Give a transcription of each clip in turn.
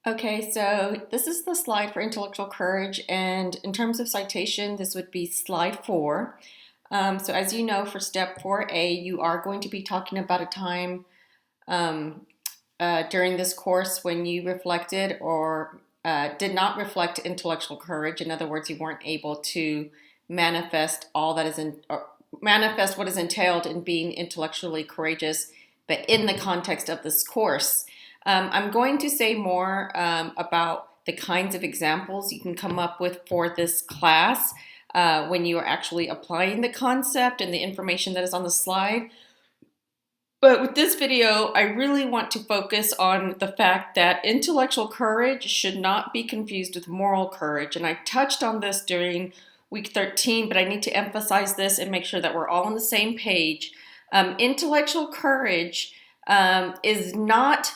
Okay, so this is the slide for intellectual courage, and in terms of citation, this would be slide 4. So as you know, for step 4A, you are going to be talking about a time um, during this course when you reflected or did not reflect intellectual courage. In other words, you weren't able to manifest all that is in, or manifest what is entailed in being intellectually courageous, but in the context of this course. I'm going to say more about the kinds of examples you can come up with for this class when you are actually applying the concept and the information that is on the slide. But with this video, I really want to focus on the fact that intellectual courage should not be confused with moral courage. And I touched on this during week 13, but I need to emphasize this and make sure that we're all on the same page. Intellectual courage is not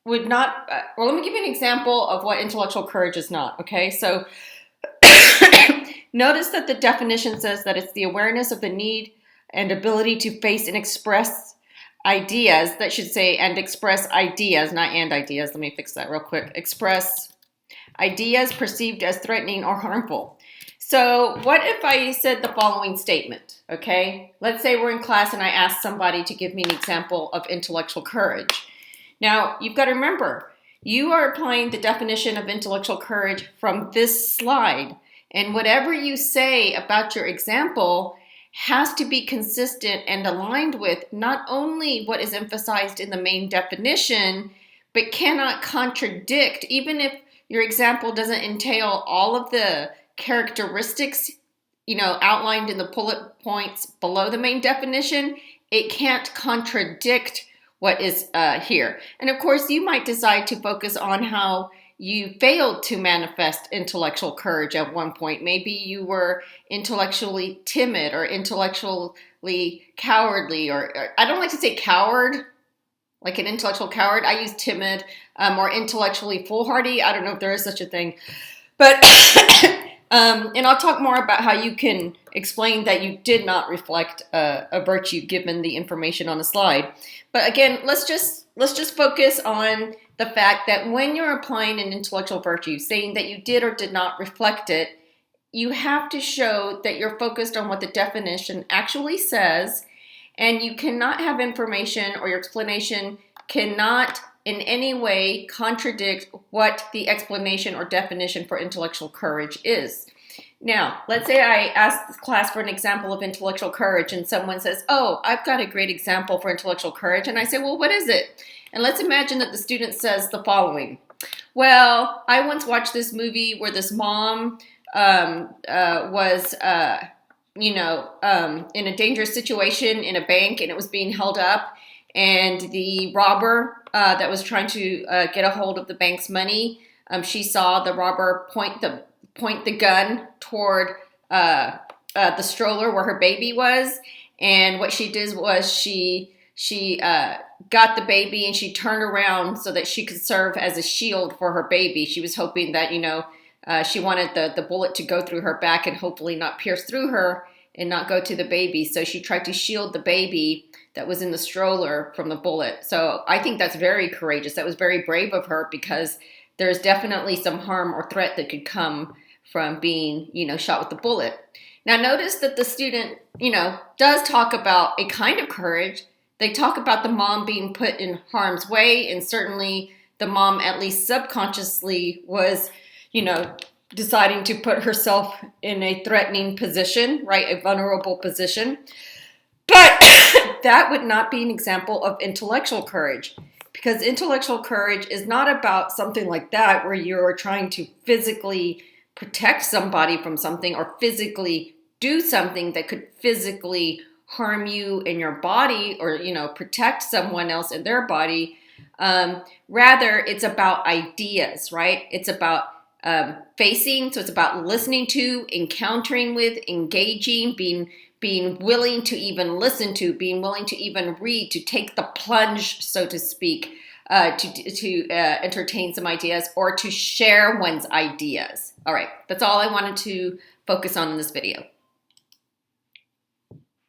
would not, well, let me give you an example of what intellectual courage is not, okay? So notice that the definition says that it's the awareness of the need and ability to face and express ideas. That should say, and express ideas, not and ideas. Let me fix that real quick. Express ideas perceived as threatening or harmful. So what if I said the following statement, okay? Let's say we're in class and I asked somebody to give me an example of intellectual courage. Now, you've got to remember, you are applying the definition of intellectual courage from this slide. And whatever you say about your example has to be consistent and aligned with not only what is emphasized in the main definition, but cannot contradict, even if your example doesn't entail all of the characteristics, outlined in the bullet points below the main definition, it can't contradict what is here. And of course, you might decide to focus on how you failed to manifest intellectual courage at one point. Maybe you were intellectually timid or intellectually cowardly, or I don't like to say coward, like an intellectual coward. I use timid, or intellectually foolhardy. I don't know if there is such a thing. But, and I'll talk more about how you can explain that you did not reflect a virtue given the information on the slide. But again, let's just focus on the fact that when you're applying an intellectual virtue, saying that you did or did not reflect it, you have to show that you're focused on what the definition actually says, and you cannot have information or your explanation cannot in any way contradict what the explanation or definition for intellectual courage is. Now, let's say I ask the class for an example of intellectual courage and someone says, oh, I've got a great example for intellectual courage. And I say, well, what is it? And let's imagine that the student says the following. Well, I once watched this movie where this mom was in a dangerous situation in a bank, and it was being held up. And the robber that was trying to get a hold of the bank's money, she saw the robber point the gun toward the stroller where her baby was. And what she did was she got the baby and she turned around so that she could serve as a shield for her baby. She was hoping that, she wanted the bullet to go through her back and hopefully not pierce through her and not go to the baby. So she tried to shield the baby that was in the stroller from the bullet. So I think that's very courageous. That was very brave of her, because there's definitely some harm or threat that could come from being, shot with the bullet. Now notice that the student, does talk about a kind of courage. They talk about the mom being put in harm's way, and certainly the mom, at least subconsciously, was, deciding to put herself in a threatening position, right? A vulnerable position. But that would not be an example of intellectual courage, because intellectual courage is not about something like that where you're trying to physically protect somebody from something or physically do something that could physically harm you in your body, or, protect someone else in their body. Rather, it's about ideas, right? It's about facing, so it's about listening to, encountering with, engaging, being willing to even listen to, being willing to even read, to take the plunge, so to speak, to entertain some ideas or to share one's ideas. All right, that's all I wanted to focus on in this video.